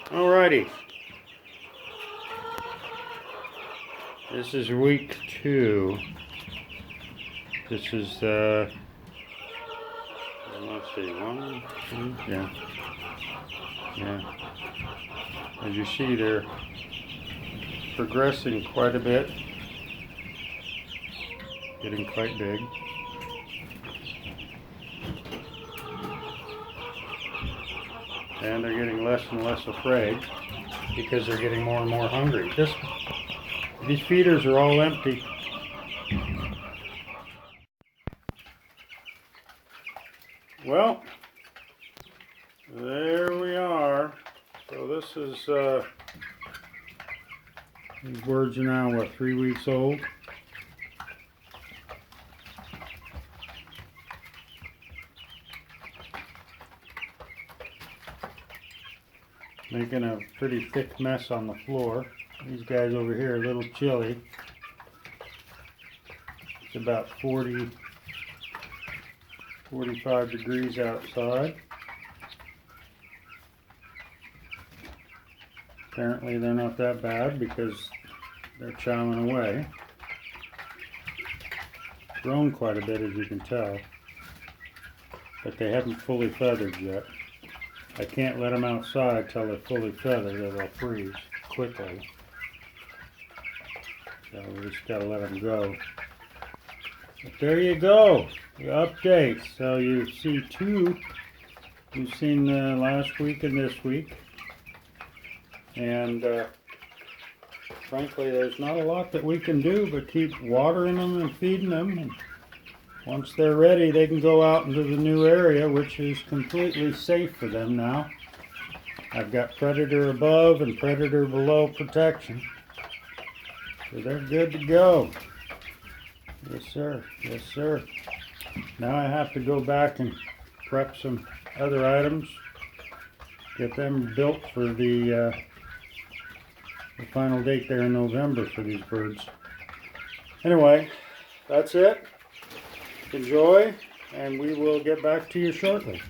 Alrighty. This is week 2. This is let's see, 1, 2, yeah. As you see, they're progressing quite a bit, getting quite big. And they're getting less and less afraid because they're getting more and more hungry. These feeders are all empty. Well, there we are. So this is, these birds are now, what, 3 weeks old? Making a pretty thick mess on the floor. These guys over here are a little chilly. It's about 40, 45 degrees outside. Apparently they're not that bad because they're chowing away. Grown quite a bit, as you can tell, but they haven't fully feathered yet. I can't let them outside till they're fully feathered or they'll freeze quickly. So we just gotta let them go. But there you go, the update. So you see 2. You've seen last week and this week. And frankly, there's not a lot that we can do but keep watering them and feeding them. And once they're ready, they can go out into the new area, which is completely safe for them now. I've got predator above and predator below protection. So they're good to go. Yes, sir. Yes, sir. Now I have to go back and prep some other items. Get them built for the final date there in November for these birds. Anyway, that's it. Enjoy, and we will get back to you shortly.